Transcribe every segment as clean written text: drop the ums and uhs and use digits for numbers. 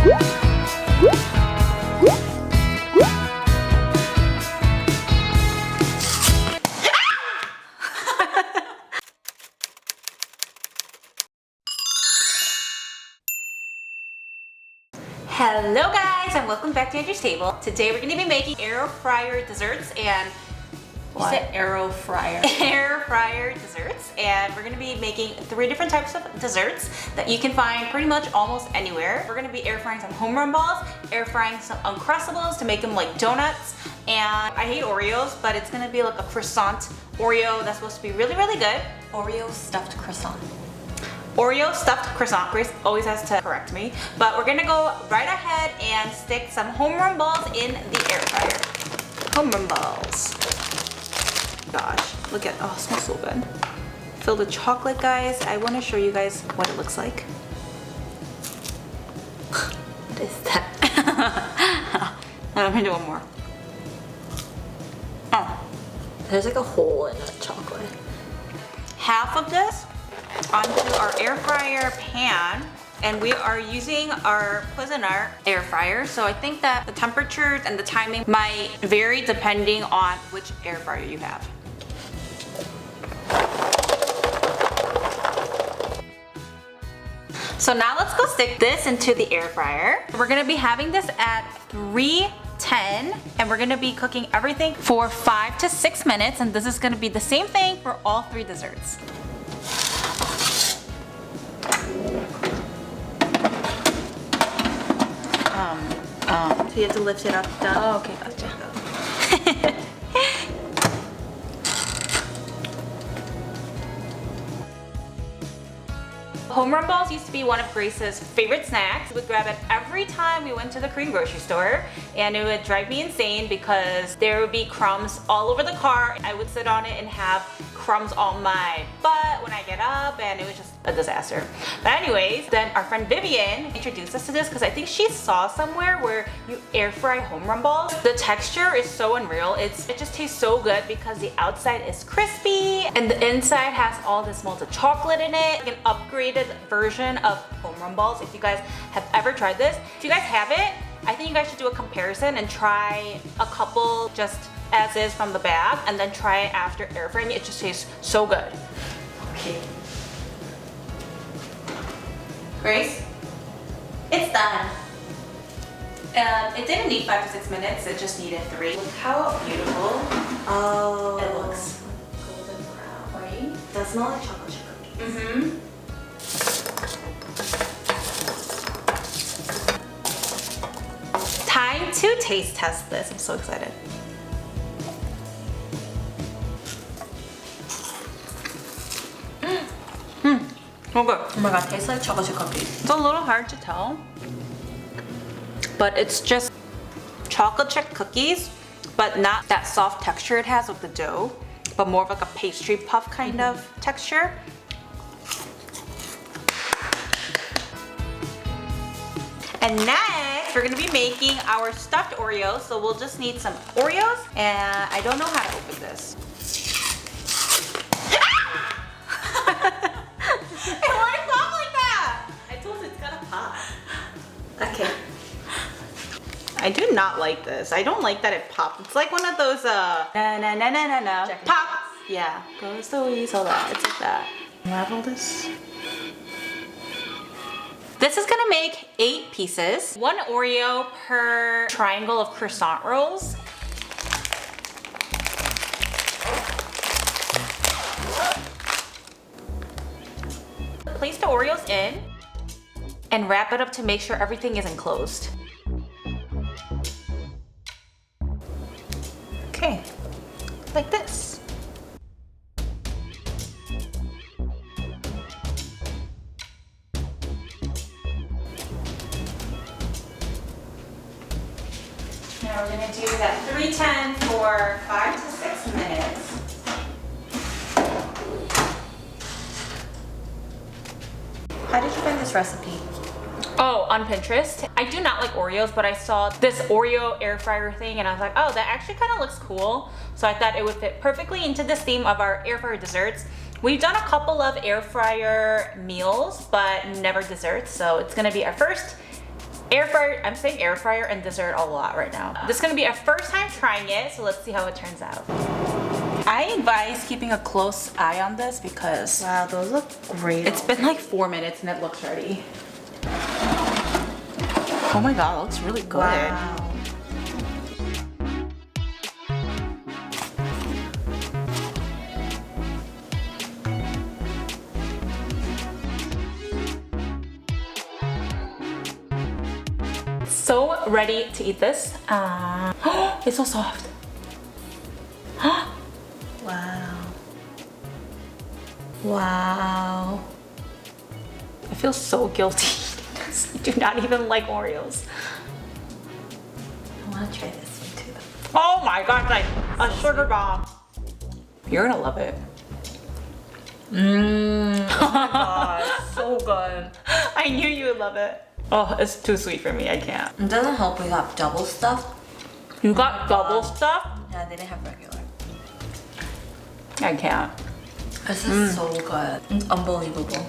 Hello guys, and welcome back to Andrew's Table. Today we're going to be making air fryer desserts and What? You said air fryer. Air fryer desserts, and we're going to be making 3 different types of desserts that you can find pretty much almost anywhere. We're going to be air frying some Homerun balls, air frying some Uncrustables to make them like donuts, and I hate Oreos, but it's going to be like a croissant Oreo that's supposed to be really, really good. Oreo stuffed croissant. Oreo stuffed croissant. Grace always has to correct me. But we're gonna go right ahead and stick some Homerun balls in the air fryer. Homerun balls. Gosh, look at, oh, it smells so good. Filled with chocolate, guys. I wanna show you guys what it looks like. What is that? Let me do one more. Oh. There's like a hole in the chocolate. Half of this onto our air fryer pan, and we are using our Cuisinart air fryer, so I think that the temperatures and the timing might vary depending on which air fryer you have. So now let's go stick this into the air fryer. We're gonna be having this at 310, and we're gonna be cooking everything for 5 to 6 minutes, and this is gonna be the same thing for all 3 desserts. So you have to lift it up, down. Oh, okay, gotcha. Homerun balls used to be one of Grace's favorite snacks. We would grab it every time we went to the Korean grocery store, and it would drive me insane because there would be crumbs all over the car. I would sit on it and have crumbs on my butt when I get up, and it was just a disaster. But anyways, then our friend Vivian introduced us to this because I think she saw somewhere where you air fry Homerun balls. The texture is so unreal. It just tastes so good because the outside is crispy and the inside has all this melted chocolate in it. Like an upgraded version of Homerun balls. If you guys have ever tried this, if you guys haven't, I think you guys should do a comparison and try a couple just as is from the bag, and then try it after air frying. It just tastes so good. Okay. Grace, it's done. It didn't need 5 to 6 minutes. It just needed 3. Look how beautiful it looks. Golden brown. Right? Does smell like chocolate chip cookies. Mm-hmm. Time to taste test this. I'm so excited. So good. Oh my god, tastes like chocolate chip cookies. It's a little hard to tell, but it's just chocolate chip cookies, but not that soft texture it has with the dough, but more of like a pastry puff kind of texture. And next, we're gonna be making our stuffed Oreos. So we'll just need some Oreos, and I don't know how to open this. Okay. I do not like this. I don't like that it popped. It's like one of those na na na na na na pop. Yeah, goes the weasel that. It's like that. Unravel this. This is gonna make 8 pieces. 1 Oreo per triangle of croissant rolls. Place the Oreos in and wrap it up to make sure everything is enclosed. Okay, like this. Now we're gonna do that 310 for 5 to 6 minutes. How did you find this recipe? Oh, on Pinterest. I do not like Oreos, but I saw this Oreo air fryer thing and I was like, oh, that actually kind of looks cool. So I thought it would fit perfectly into this theme of our air fryer desserts. We've done a couple of air fryer meals, but never desserts. So it's gonna be our first Air fryer, I'm saying air fryer and dessert a lot right now. This is gonna be our first time trying it, so let's see how it turns out. I advise keeping a close eye on this because Wow, those look great. it's been like 4 minutes and it looks ready. Oh my god, it looks really good. Wow. So ready to eat this. It's so soft. Wow. Wow. I feel so guilty. I do not even like Oreos. I want to try this one too. Oh my gosh, like a sugar bomb. You're gonna love it. Oh my god, so good. I knew you would love it. Oh, it's too sweet for me. I can't. It doesn't help we got double stuff. You got double stuff? Yeah, they didn't have regular. I can't. This is so good. It's unbelievable.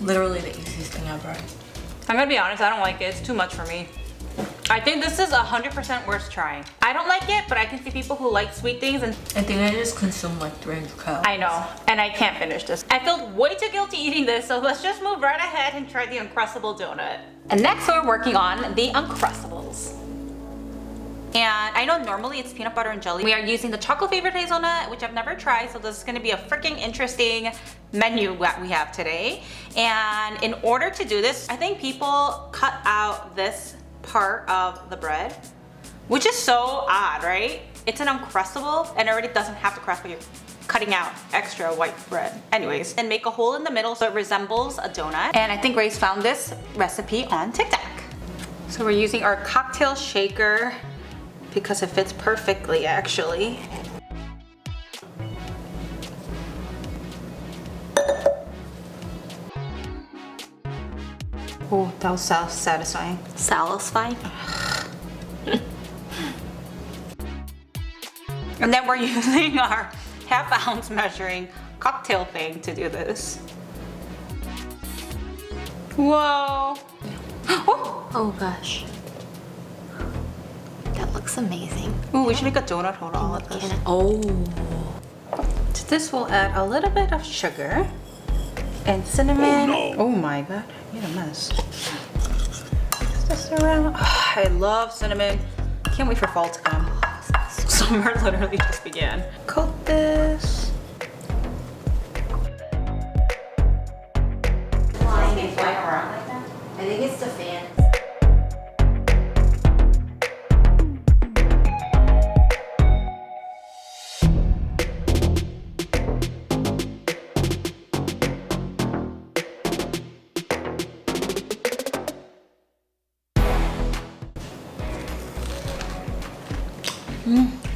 Literally the easiest thing ever. I'm gonna be honest, I don't like it. It's too much for me. I think this is 100% worth trying. I don't like it, but I can see people who like sweet things and I think I just consumed like 300 calories. I know, and I can't finish this. I feel way too guilty eating this, so let's just move right ahead and try the Uncrustable donut. And next we're working on the Uncrustables. And I know normally it's peanut butter and jelly. We are using the chocolate flavored hazelnut, which I've never tried, so this is gonna be a freaking interesting menu that we have today. And in order to do this, I think people cut out this part of the bread, which is so odd, right? It's an Uncrustable and it already doesn't have to crust, but you're cutting out extra white bread. Anyways, and make a hole in the middle so it resembles a donut. And I think Grace found this recipe on TikTok. So we're using our cocktail shaker because it fits perfectly actually. Oh, that was so satisfying. Satisfying? And then we're using our half-ounce measuring cocktail thing to do this. Whoa. Oh, Oh gosh. That looks amazing. ooh, we should make a donut hold on with this. Oh. To this we'll add a little bit of sugar and cinnamon. Oh my god, you're a mess. Mix this around. Oh, I love cinnamon. Can't wait for fall to come. Summer literally just began. Coat this. Why is it flying around like that? I think it's the fans.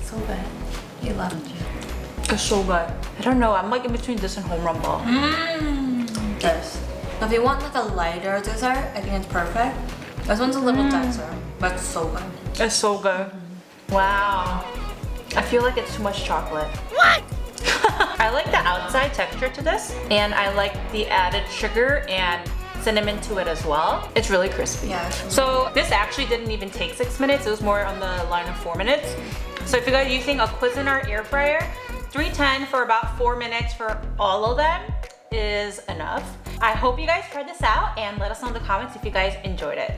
So good. You love it. It's so good. I don't know, I'm like in between this and Homerun ball. This. If you want like a lighter dessert, I think it's perfect. This one's a little denser, but it's so good. It's so good. Wow. I feel like it's too much chocolate. What? I like the outside texture to this, and I like the added sugar and cinnamon to it as well. It's really crispy. Yeah. So this actually didn't even take 6 minutes. It was more on the line of 4 minutes. So if you guys are using a Cuisinart air fryer, 310 for about 4 minutes for all of them is enough. I hope you guys tried this out and let us know in the comments if you guys enjoyed it.